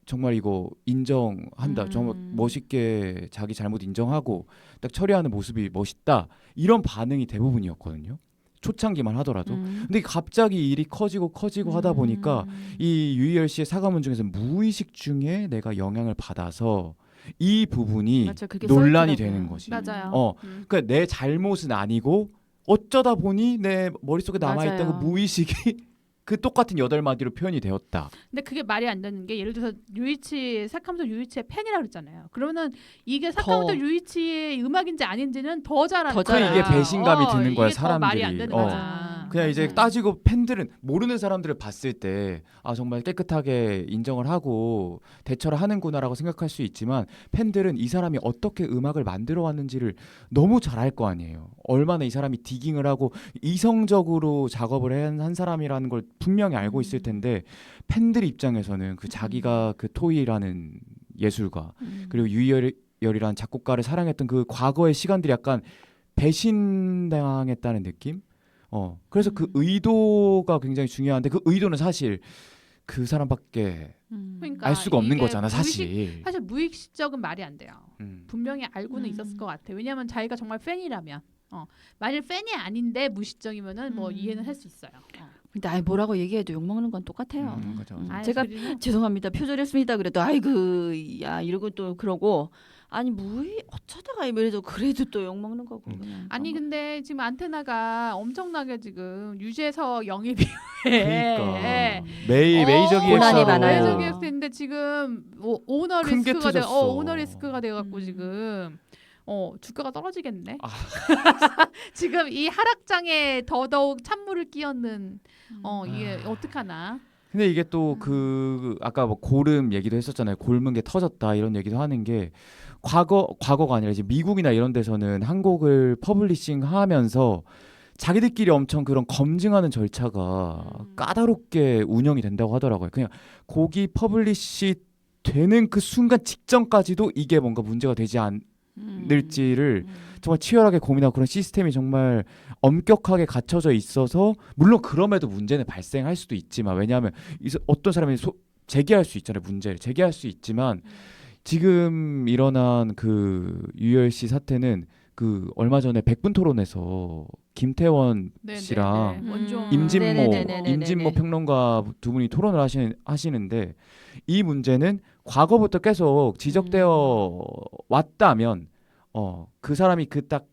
[SPEAKER 1] 정말 이거 인정한다. 정말 멋있게 자기 잘못 인정하고 딱 처리하는 모습이 멋있다. 이런 반응이 대부분이었거든요. 초창기만 하더라도. 근데 갑자기 일이 커지고 하다 보니까 이 유희열 씨의 사과문 중에서 무의식 중에 내가 영향을 받아서 이 부분이
[SPEAKER 3] 맞아, 그게
[SPEAKER 1] 논란이
[SPEAKER 3] 써있더라고요.
[SPEAKER 1] 되는 거지.
[SPEAKER 2] 맞아요.
[SPEAKER 1] 그러니까 내 잘못은 아니고 어쩌다 보니 내 머릿속에 남아있던
[SPEAKER 3] 맞아요.
[SPEAKER 1] 그 무의식이 그 똑같은 8마디로 표현이 되었다.
[SPEAKER 2] 근데 그게 말이 안 되는 게 예를 들어서 사카모토 유이치의 팬이라고 그랬잖아요. 그러면은 이게 사카모토 유이치의 음악인지 아닌지는 더 잘
[SPEAKER 3] 더
[SPEAKER 2] 아니까.
[SPEAKER 3] 잘
[SPEAKER 1] 이게 배신감이 드는 거야,
[SPEAKER 2] 이게 더 말이
[SPEAKER 1] 사람들이.
[SPEAKER 2] 안 되는 거잖아.
[SPEAKER 1] 그냥 이제
[SPEAKER 3] 맞아요.
[SPEAKER 1] 따지고 팬들은 모르는 사람들을 봤을 때 정말 깨끗하게 인정을 하고 대처를 하는구나라고 생각할 수 있지만 팬들은 이 사람이 어떻게 음악을 만들어 왔는지를 너무 잘 알 거 아니에요. 얼마나 이 사람이 디깅을 하고 이성적으로 작업을 한 사람이라는 걸 분명히 알고 있을 텐데 팬들 입장에서는 그 자기가 그 토이라는 예술가 그리고 유희열이라는 작곡가를 사랑했던 그 과거의 시간들이 약간 배신당했다는 느낌? 그래서 그 의도가 굉장히 중요한데 그 의도는 사실 그 사람밖에
[SPEAKER 2] 그러니까
[SPEAKER 1] 알 수가 없는
[SPEAKER 2] 이게
[SPEAKER 1] 거잖아, 사실.
[SPEAKER 2] 사실 무의식적은 말이 안 돼요.
[SPEAKER 1] 음.
[SPEAKER 2] 분명히 알고는 있었을 것 같아. 왜냐하면 자기가 정말 팬이라면. 만일 팬이 아닌데 무의식적이면은 뭐 이해는 할 수 있어요.
[SPEAKER 3] 근데 뭐라고 얘기해도 욕 먹는 건 똑같아요.
[SPEAKER 1] 맞아.
[SPEAKER 3] 제가 죄송합니다. 표절했습니다. 그래도 아이고 야 이러고 또 그러고 아니 어쩌다가 이래도 그래도 또 욕 먹는 거고 그냥.
[SPEAKER 2] 아니 근데 지금 안테나가 엄청나게 지금 유재석 영입이
[SPEAKER 1] 그러니까 메이저
[SPEAKER 3] 고난이 많아요.
[SPEAKER 2] 메이저
[SPEAKER 1] 기획사로
[SPEAKER 2] 기획사인데 지금 오너
[SPEAKER 1] 큰 게
[SPEAKER 2] 리스크가
[SPEAKER 1] 터졌어.
[SPEAKER 2] 오너 리스크가 돼갖고 지금 주가가 떨어지겠네.
[SPEAKER 1] 아.
[SPEAKER 2] 지금 이 하락장에 더더욱 찬물을 끼얹는 이게 어떡하나.
[SPEAKER 1] 근데 이게 또 그 아까 뭐 고름 얘기도 했었잖아요. 골문 게 터졌다 이런 얘기도 하는 게 과거가 아니라 이제 미국이나 이런 데서는 한 곡을 퍼블리싱하면서 자기들끼리 엄청 그런 검증하는 절차가 까다롭게 운영이 된다고 하더라고요. 그냥 곡이 퍼블리시 되는 그 순간 직전까지도 이게 뭔가 문제가 되지 않을지를 정말 치열하게 고민하고 그런 시스템이 정말 엄격하게 갖춰져 있어서 물론 그럼에도 문제는 발생할 수도 있지만 왜냐하면 어떤 사람이 제기할 수 있잖아요. 문제를 제기할 수 있지만 지금 일어난 그 유희열 씨 사태는 그 얼마 전에 백분토론에서 김태원 씨랑 임진모 평론가 두 분이 토론을 하시는데 이 문제는 과거부터 계속 지적되어 왔다면 그 사람이 그 딱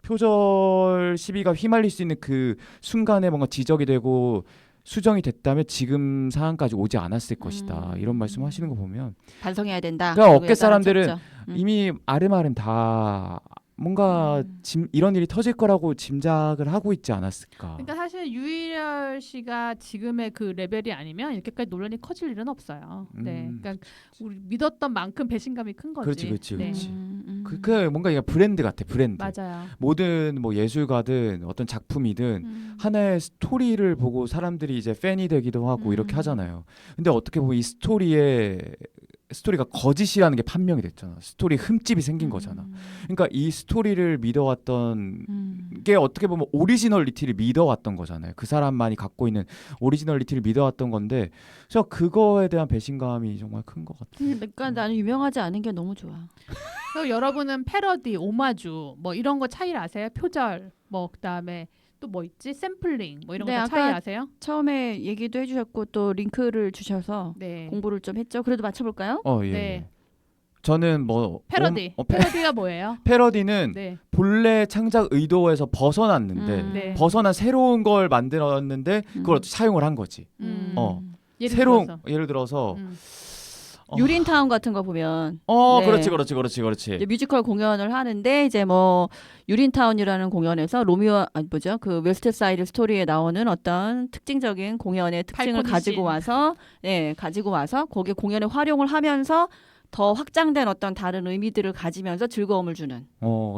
[SPEAKER 1] 표절 시비가 휘말릴 수 있는 그 순간에 뭔가 지적이 되고 수정이 됐다면 지금 상황까지 오지 않았을 것이다. 이런 말씀하시는 거 보면
[SPEAKER 3] 반성해야 된다.
[SPEAKER 1] 그러니까 업계 사람들은 이미 아름아름 다 뭔가 이런 일이 터질 거라고 짐작을 하고 있지 않았을까.
[SPEAKER 2] 그러니까 사실 유희열 씨가 지금의 그 레벨이 아니면 이렇게까지 논란이 커질 일은 없어요. 네, 그러니까 우리 믿었던 만큼 배신감이 큰 거지.
[SPEAKER 1] 그렇지.
[SPEAKER 2] 네.
[SPEAKER 1] 그 뭔가 이게 브랜드 같아, 브랜드.
[SPEAKER 2] 맞아요.
[SPEAKER 1] 모든 뭐 예술가든 어떤 작품이든 하나의 스토리를 보고 사람들이 이제 팬이 되기도 하고 이렇게 하잖아요. 근데 어떻게 보면 이 스토리가 거짓이라는 게 판명이 됐잖아. 스토리 흠집이 생긴 거잖아. 그러니까 이 스토리를 믿어왔던 게 어떻게 보면 오리지널리티를 믿어왔던 거잖아요. 그 사람만이 갖고 있는 오리지널리티를 믿어왔던 건데, 그래서 그거에 대한 배신감이 정말 큰 것 같아요.
[SPEAKER 3] 그러니까 나는 유명하지 않은 게 너무 좋아.
[SPEAKER 2] 그리고 여러분은 패러디, 오마주 뭐 이런 거 차이를 아세요? 표절, 뭐 그다음에 또 뭐 있지? 샘플링 뭐 이런
[SPEAKER 3] 네,
[SPEAKER 2] 거 차이
[SPEAKER 3] 아까
[SPEAKER 2] 아세요?
[SPEAKER 3] 처음에 얘기도 해주셨고 또 링크를 주셔서
[SPEAKER 2] 네.
[SPEAKER 3] 공부를 좀 했죠. 그래도 맞춰볼까요?
[SPEAKER 1] 예.
[SPEAKER 2] 네.
[SPEAKER 1] 저는 뭐
[SPEAKER 2] 패러디. 패러디가 뭐예요?
[SPEAKER 1] 패러디는
[SPEAKER 2] 네.
[SPEAKER 1] 본래 창작 의도에서 벗어났는데
[SPEAKER 2] 네.
[SPEAKER 1] 벗어난 새로운 걸 만들었는데 그걸 사용을 한 거지. 예를 들어서
[SPEAKER 3] 유린타운 같은 거 보면 네.
[SPEAKER 1] 그렇지.
[SPEAKER 3] 이제 뮤지컬 공연을 하는데 이제 뭐 유린타운이라는 공연에서 그 웨스트 사이드 스토리에 나오는 어떤 특징적인 공연의 특징을 가지고 와서 거기에 공연에 활용을 하면서 더 확장된 어떤 다른 의미들을 가지면서 즐거움을 주는.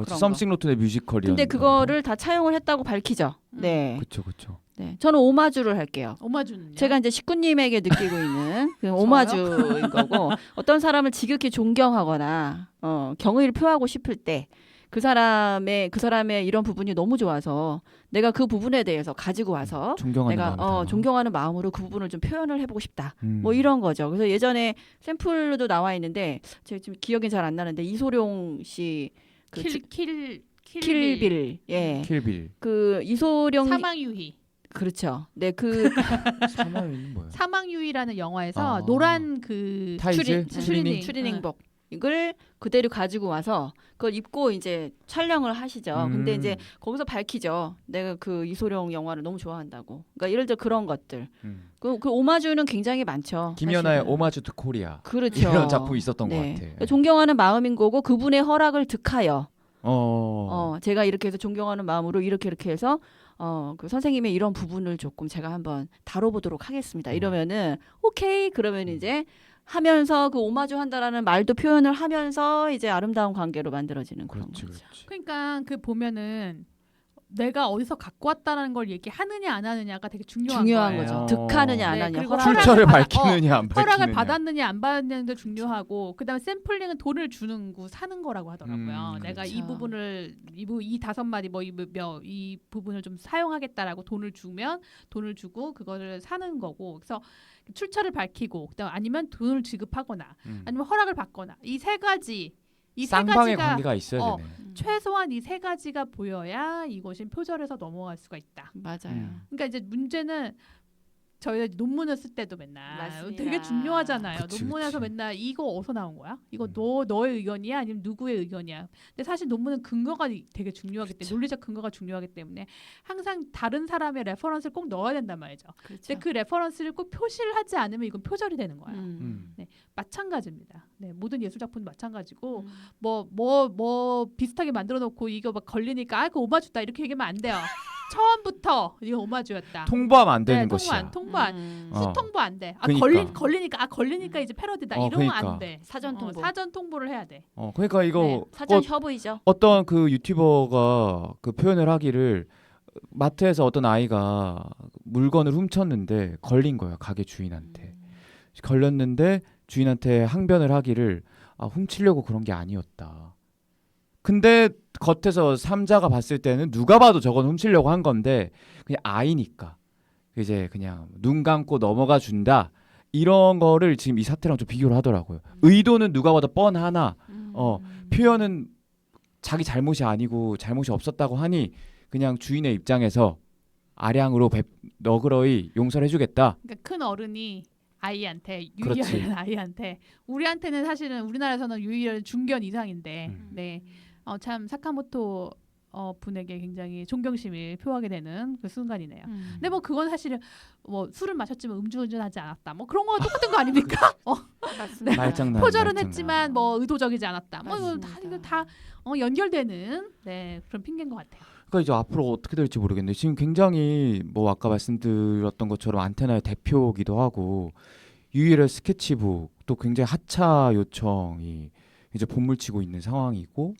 [SPEAKER 1] 썸씽 로튼의 뮤지컬이었는데.
[SPEAKER 3] 근데 그거를 다 차용을 했다고 밝히죠. 네.
[SPEAKER 1] 그렇죠.
[SPEAKER 3] 네. 저는 오마주를 할게요.
[SPEAKER 2] 오마주는요?
[SPEAKER 3] 제가 이제 식구님에게 느끼고 있는 그 오마주인 거고 어떤 사람을 지극히 존경하거나 경의를 표하고 싶을 때 그 사람의 이런 부분이 너무 좋아서 내가 그 부분에 대해서 가지고 와서
[SPEAKER 1] 존경하는
[SPEAKER 3] 내가
[SPEAKER 1] 마음이다.
[SPEAKER 3] 존경하는 마음으로 그 부분을 좀 표현을 해보고 싶다.
[SPEAKER 1] 음.
[SPEAKER 3] 뭐 이런 거죠. 그래서 예전에 샘플도 나와 있는데 제가 지금 기억이 잘 안 나는데 이소룡 씨 그 킬빌 예.
[SPEAKER 1] 킬빌.
[SPEAKER 3] 그 이소룡
[SPEAKER 2] 사망유희.
[SPEAKER 3] 그렇죠. 네, 그
[SPEAKER 1] 사마유는 뭐야?
[SPEAKER 2] 사망유희라는 영화에서
[SPEAKER 1] 아.
[SPEAKER 2] 노란 그
[SPEAKER 1] 타이즈
[SPEAKER 2] 추리닝.
[SPEAKER 3] 추리닝복 이걸 그대로 가지고 와서 그걸 입고 이제 촬영을 하시죠. 근데 이제 거기서 밝히죠. 내가 그 이소룡 영화를 너무 좋아한다고. 그러니까 예를 들어 그런 것들. 그 오마주는 굉장히 많죠.
[SPEAKER 1] 김연아의
[SPEAKER 3] 사실은.
[SPEAKER 1] 오마주 투 코리아.
[SPEAKER 3] 그렇죠.
[SPEAKER 1] 이런 작품이 있었던 것 같아.
[SPEAKER 3] 그러니까 존경하는 마음인 거고 그분의 허락을 득하여 제가 이렇게 해서 존경하는 마음으로 이렇게 해서 그 선생님의 이런 부분을 조금 제가 한번 다뤄보도록 하겠습니다. 이러면은 오케이 그러면 이제 하면서 그 오마주 한다라는 말도 표현을 하면서 이제 아름다운 관계로 만들어지는 그런
[SPEAKER 1] 그렇지,
[SPEAKER 3] 거죠.
[SPEAKER 1] 그렇지.
[SPEAKER 2] 그러니까 그 보면은 내가 어디서 갖고 왔다는 걸 얘기하느냐 안 하느냐가 되게 중요한
[SPEAKER 3] 거죠.
[SPEAKER 1] 거예요.
[SPEAKER 3] 득하느냐 안
[SPEAKER 2] 네,
[SPEAKER 3] 하느냐.
[SPEAKER 2] 그리고
[SPEAKER 3] 허락을
[SPEAKER 1] 출처를
[SPEAKER 2] 받아-
[SPEAKER 1] 밝히느냐 안 밝히느냐.
[SPEAKER 2] 허락을 받았느냐 안 받았느냐도 중요하고 그다음에 샘플링은 돈을 주는 거 사는 거라고 하더라고요. 내가 이
[SPEAKER 3] 그렇죠.
[SPEAKER 2] 부분을 이 5마디 이 부분을 좀 사용하겠다라고 돈을 주고 그거를 사는 거고. 그래서 출처를 밝히고 그다음 아니면 돈을 지급하거나 아니면 허락을 받거나 이 세 가지
[SPEAKER 1] 쌍방의 관계가 있어야 되네.
[SPEAKER 2] 최소한 이 세 가지가 보여야 이것이 표절에서 넘어갈 수가 있다.
[SPEAKER 3] 맞아요.
[SPEAKER 2] 그러니까 이제 문제는 저희가 논문을 쓸 때도 맨날
[SPEAKER 3] 맞습니다.
[SPEAKER 2] 되게 중요하잖아요.
[SPEAKER 1] 그치,
[SPEAKER 2] 논문에서
[SPEAKER 1] 그치.
[SPEAKER 2] 맨날 이거 어디서 나온 거야? 이거 너의 의견이야? 아니면 누구의 의견이야? 근데 사실 논문은 근거가 되게 중요하기 때문에 논리적 근거가 중요하기 때문에 항상 다른 사람의 레퍼런스를 꼭 넣어야 된단 말이죠.
[SPEAKER 3] 그렇죠.
[SPEAKER 2] 근데 그 레퍼런스를 꼭 표시를 하지 않으면 이건 표절이 되는 거야.
[SPEAKER 3] 음.
[SPEAKER 2] 마찬가지입니다. 네, 모든 예술 작품도 마찬가지고
[SPEAKER 3] 음.
[SPEAKER 2] 뭐 비슷하게 만들어 놓고 이거 막 걸리니까 그거 오마주다 이렇게 얘기하면 안 돼요. 처음부터 이거 오마주였다.
[SPEAKER 1] 통보하면 안 되는
[SPEAKER 2] 네,
[SPEAKER 1] 것이야.
[SPEAKER 2] 통보 안. 수통보 안 돼.
[SPEAKER 1] 그러니까.
[SPEAKER 2] 걸리니까 이제 패러디다. 이러면
[SPEAKER 1] 그러니까.
[SPEAKER 2] 안 돼.
[SPEAKER 3] 사전 통보.
[SPEAKER 2] 사전 통보를 해야 돼.
[SPEAKER 1] 그러니까 이거
[SPEAKER 2] 네,
[SPEAKER 3] 사전 협의죠.
[SPEAKER 1] 어떤 그 유튜버가 그 표현을 하기를 마트에서 어떤 아이가 물건을 훔쳤는데 걸린 거야 가게 주인한테. 걸렸는데 주인한테 항변을 하기를 훔치려고 그런 게 아니었다. 근데 겉에서 삼자가 봤을 때는 누가 봐도 저건 훔치려고 한 건데 그냥 아이니까 이제 그냥 눈 감고 넘어가 준다. 이런 거를 지금 이 사태랑 좀 비교를 하더라고요. 의도는 누가 봐도 뻔하나 표현은 자기 잘못이 아니고 잘못이 없었다고 하니 그냥 주인의 입장에서 아량으로 너그러이 용서를 해주겠다.
[SPEAKER 2] 그러니까 큰 어른이 아이한테
[SPEAKER 1] 그렇지.
[SPEAKER 2] 유희열은 아이한테 우리한테는 사실은 우리나라에서는 유희열 중견 이상인데 네. 참 사카모토 분에게 굉장히 존경심을 표하게 되는 그 순간이네요. 근데 뭐 그건 사실은 뭐 술을 마셨지만 음주운전하지 않았다. 뭐 그런 거 똑같은 거 아닙니까?
[SPEAKER 3] 맞습니다.
[SPEAKER 1] 말장난.
[SPEAKER 2] 표절은
[SPEAKER 1] 말장난.
[SPEAKER 2] 했지만 뭐 의도적이지 않았다. 뭐
[SPEAKER 3] 맞습니다.
[SPEAKER 2] 이거 다 연결되는 네, 그런 핑계인 것 같아요.
[SPEAKER 1] 그러니까 이제 앞으로 어떻게 될지 모르겠는데 지금 굉장히 뭐 아까 말씀드렸던 것처럼 안테나의 대표기도 하고 유일의 스케치북 또 굉장히 하차 요청이 이제 본물치고 있는 상황이고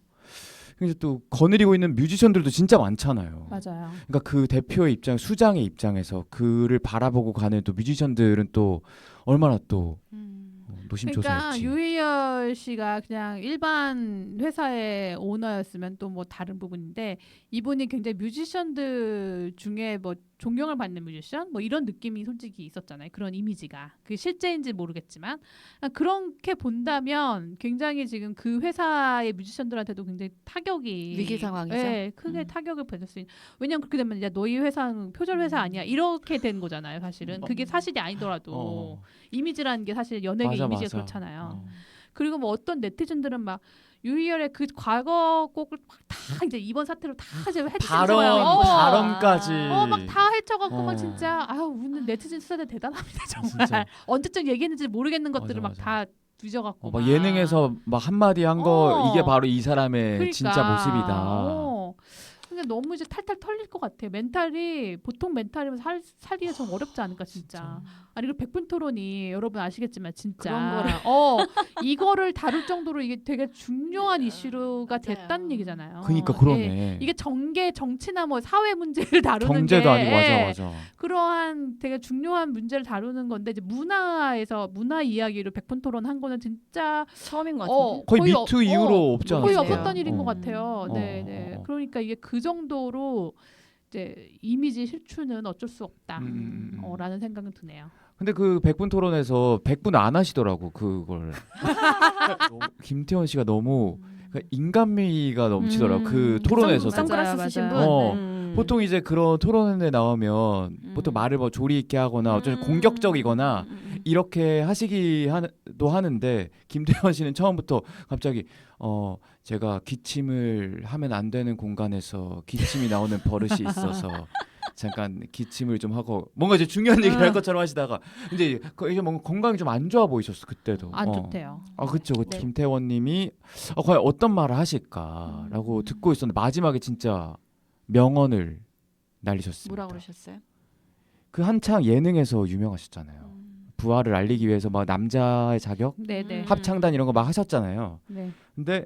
[SPEAKER 1] 이제 또 거느리고 있는 뮤지션들도 진짜 많잖아요.
[SPEAKER 2] 맞아요.
[SPEAKER 1] 그러니까 그 대표의 입장, 수장의 입장에서 그를 바라보고 가는 또 뮤지션들은 또 얼마나 또
[SPEAKER 2] 그러니까
[SPEAKER 1] 노심초사했지.
[SPEAKER 2] 유희열 씨가 그냥 일반 회사의 오너였으면 또 뭐 다른 부분인데 이분이 굉장히 뮤지션들 중에 뭐 존경을 받는 뮤지션 뭐 이런 느낌이 솔직히 있었잖아요. 그런 이미지가 그 실제인지 모르겠지만 그렇게 본다면 굉장히 지금 그 회사의 뮤지션들한테도 굉장히 타격이
[SPEAKER 3] 위기 상황이죠.
[SPEAKER 2] 네, 크게 타격을 받을 수 있는. 왜냐면 그렇게 되면 이제 너희 회사는 표절 회사 아니야 이렇게 된 거잖아요. 사실은 그게 사실이 아니더라도 이미지라는 게 사실 연예계
[SPEAKER 1] 맞아,
[SPEAKER 2] 이미지가
[SPEAKER 1] 맞아.
[SPEAKER 2] 그렇잖아요. 그리고 뭐 어떤 네티즌들은 막 유희열의 그 과거 곡을 막 다 이제 이번 사태로 다 이제 해치는 거예요.
[SPEAKER 1] 발언까지.
[SPEAKER 2] 막 다 해쳐갖고 막
[SPEAKER 1] 어.
[SPEAKER 2] 진짜 우리는 네티즌 수사대 대단합니다 정말.
[SPEAKER 1] 진짜.
[SPEAKER 2] 언제적 얘기했는지 모르겠는 것들을
[SPEAKER 1] 맞아,
[SPEAKER 2] 막 다 뒤져갖고
[SPEAKER 1] 막 예능에서 막 한마디 한 거 이게 바로 이 사람의
[SPEAKER 2] 그러니까.
[SPEAKER 1] 진짜 모습이다.
[SPEAKER 2] 근데 너무 이제 탈탈 털릴 것 같아. 멘탈이 보통 멘탈이면 살기가 좀 어렵지 않을까 진짜. 아니 그리고 백분 토론이 여러분 아시겠지만 진짜
[SPEAKER 3] 그런
[SPEAKER 2] 이거를 다룰 정도로 이게 되게 중요한 이슈가
[SPEAKER 3] 맞아요.
[SPEAKER 2] 됐다는 얘기잖아요.
[SPEAKER 1] 그러니까
[SPEAKER 2] 예.
[SPEAKER 1] 그러네.
[SPEAKER 2] 이게 정치나 뭐 사회 문제를 다루는
[SPEAKER 1] 경제도
[SPEAKER 2] 게
[SPEAKER 1] 아니고 맞아.
[SPEAKER 2] 그러한 되게 중요한 문제를 다루는 건데 이제 문화에서 문화 이야기로 백분 토론한 거는 진짜
[SPEAKER 3] 처음인 것 같은데.
[SPEAKER 1] 거의
[SPEAKER 2] 거의
[SPEAKER 1] 미투 이후로 없지
[SPEAKER 2] 거의
[SPEAKER 1] 않았어요?
[SPEAKER 2] 없었던 일인 것
[SPEAKER 1] 어.
[SPEAKER 2] 같아요. 네, 네. 그러니까 이게 그 정도로 이제 이미지 실추는 어쩔 수 없다. 라는 생각은 드네요.
[SPEAKER 1] 근데 그 100분 토론에서 100분 안 하시더라고 그걸. 김태원 씨가 너무 인간미가 넘치더라고 그 토론에서도.
[SPEAKER 3] 선글라스
[SPEAKER 2] 맞아요,
[SPEAKER 3] 쓰신 분.
[SPEAKER 1] 맞아요. 보통 이제 그런 토론에 나오면 보통 말을 뭐 조리 있게 하거나 어쩌면 공격적이거나 이렇게 하시기도 하는데 김태원 씨는 처음부터 갑자기 제가 기침을 하면 안 되는 공간에서 기침이 나오는 버릇이 있어서 잠깐 기침을 좀 하고 뭔가 이제 중요한 얘기를 할 것처럼 하시다가 이제 이게 뭔가 건강이 좀 안 좋아 보이셨어 그때도.
[SPEAKER 2] 안 좋대요.
[SPEAKER 1] 그렇죠.
[SPEAKER 2] 네.
[SPEAKER 1] 김태원님이 과연 어떤 말을 하실까라고 듣고 있었는데 마지막에 진짜 명언을 날리셨습니다.
[SPEAKER 3] 뭐라 그러셨어요?
[SPEAKER 1] 그 한창 예능에서 유명하셨잖아요. 부활을 알리기 위해서 막 남자의 자격,
[SPEAKER 2] 네네.
[SPEAKER 1] 합창단 이런 거 막 하셨잖아요.
[SPEAKER 2] 네.
[SPEAKER 1] 근데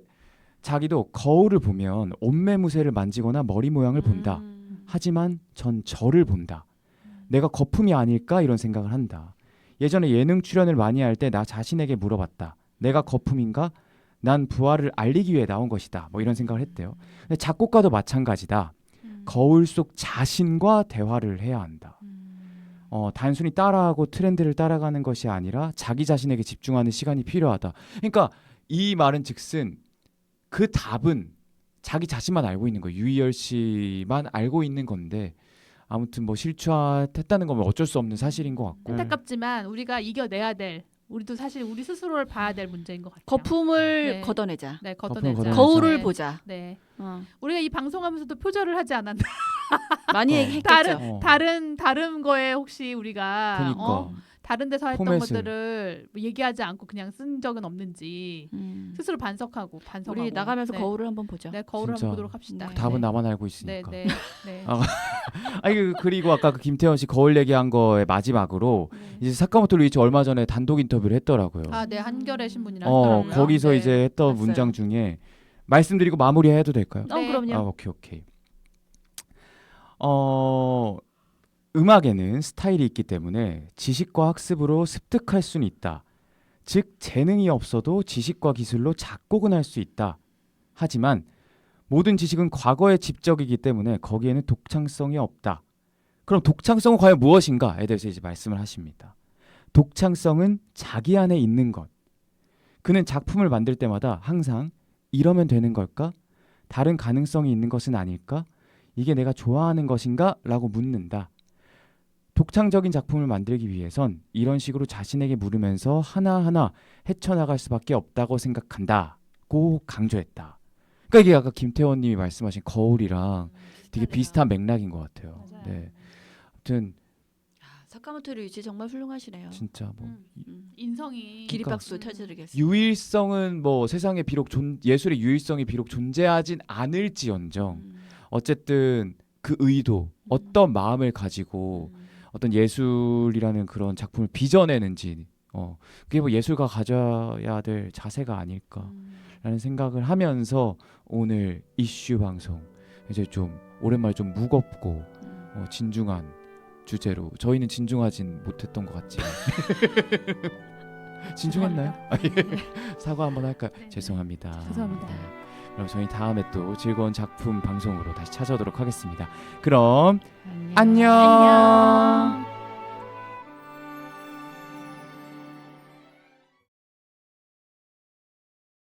[SPEAKER 1] 자기도 거울을 보면 옷매무새를 만지거나 머리 모양을 본다. 하지만 전 저를 본다. 내가 거품이 아닐까 이런 생각을 한다. 예전에 예능 출연을 많이 할 때 나 자신에게 물어봤다. 내가 거품인가? 난 부활을 알리기 위해 나온 것이다. 뭐 이런 생각을 했대요. 근데 작곡가도 마찬가지다. 거울 속 자신과 대화를 해야 한다. 단순히 따라하고 트렌드를 따라가는 것이 아니라 자기 자신에게 집중하는 시간이 필요하다. 그러니까 이 말은 즉슨 그 답은 자기 자신만 알고 있는 거예요. 유희열 씨만 알고 있는 건데 아무튼 뭐 실추했다는 건 어쩔 수 없는 사실인 것 같고.
[SPEAKER 2] 안타깝지만 우리가 이겨내야 될 우리도 사실 우리 스스로를 봐야 될 문제인 것 같아요.
[SPEAKER 3] 거품을
[SPEAKER 2] 네.
[SPEAKER 3] 걷어내자.
[SPEAKER 2] 네,
[SPEAKER 1] 거품을
[SPEAKER 2] 걷어내자.
[SPEAKER 1] 걷어내자.
[SPEAKER 3] 거울을
[SPEAKER 2] 네.
[SPEAKER 3] 보자.
[SPEAKER 2] 네.
[SPEAKER 3] 어.
[SPEAKER 2] 우리가 이 방송하면서도 표절을 하지 않았나?
[SPEAKER 3] 많이 얘기했겠죠.
[SPEAKER 2] 다른 거에 혹시 우리가
[SPEAKER 1] 그러니까.
[SPEAKER 2] 다른 데서 했던
[SPEAKER 1] 포맷을.
[SPEAKER 2] 것들을 뭐 얘기하지 않고 그냥 쓴 적은 없는지 스스로 반성하고
[SPEAKER 3] 우리 나가면서
[SPEAKER 2] 네.
[SPEAKER 3] 거울을 한번 보자.
[SPEAKER 2] 네, 거울을
[SPEAKER 1] 진짜.
[SPEAKER 2] 한번 보도록 합시다.
[SPEAKER 3] 네.
[SPEAKER 1] 답은
[SPEAKER 2] 네.
[SPEAKER 1] 나만 알고
[SPEAKER 2] 네,
[SPEAKER 1] 있으니까.
[SPEAKER 2] 네, 네.
[SPEAKER 1] 그리고 아까 그 김태원 씨 거울 얘기한 거의 마지막으로 이제 사카모토 루이치 얼마 전에 단독 인터뷰를 했더라고요.
[SPEAKER 2] 아, 네, 한겨레 신문이랑 했더라고요.
[SPEAKER 1] 거기서
[SPEAKER 2] 네.
[SPEAKER 1] 이제 했던
[SPEAKER 3] 봤어요.
[SPEAKER 1] 문장 중에 말씀드리고 마무리해도 될까요?
[SPEAKER 2] 네.
[SPEAKER 3] 그럼요.
[SPEAKER 1] 오케이. 음악에는 스타일이 있기 때문에 지식과 학습으로 습득할 수는 있다. 즉 재능이 없어도 지식과 기술로 작곡은 할 수 있다. 하지만 모든 지식은 과거의 집적이기 때문에 거기에는 독창성이 없다. 그럼 독창성은 과연 무엇인가에 대해서 이제 말씀을 하십니다. 독창성은 자기 안에 있는 것. 그는 작품을 만들 때마다 항상 이러면 되는 걸까? 다른 가능성이 있는 것은 아닐까? 이게 내가 좋아하는 것인가? 라고 묻는다. 독창적인 작품을 만들기 위해선 이런 식으로 자신에게 물으면서 하나하나 헤쳐나갈 수밖에 없다고 생각한다고 강조했다. 그러니까 이게 아까 김태원 님이 말씀하신 거울이랑 되게 비슷한 맥락인 것 같아요.
[SPEAKER 2] 맞아요.
[SPEAKER 1] 네. 아무튼
[SPEAKER 3] 사카모토 류이치 정말 훌륭하시네요.
[SPEAKER 1] 진짜 뭐
[SPEAKER 2] 인성이
[SPEAKER 3] 기립박수 쳐드리겠습니다.
[SPEAKER 1] 유일성은 뭐 세상에 비록 예술의 유일성이 비록 존재하진 않을지언정 어쨌든 그 의도 어떤 마음을 가지고 어떤 예술이라는 그런 작품을 빚어내는지 그게 뭐 예술가 가져야 될 자세가 아닐까라는 생각을 하면서 오늘 이슈 방송 이제 좀 오랜만에 좀 무겁고 진중한 주제로 저희는 진중하진 못했던 것 같지만 진중했나요? 사과 한번 할까요?
[SPEAKER 2] 네.
[SPEAKER 1] 죄송합니다.
[SPEAKER 2] 죄송합니다.
[SPEAKER 1] 네. 그럼 저희 다음에 또 즐거운 작품 방송으로 다시 찾아오도록 하겠습니다. 그럼 안녕.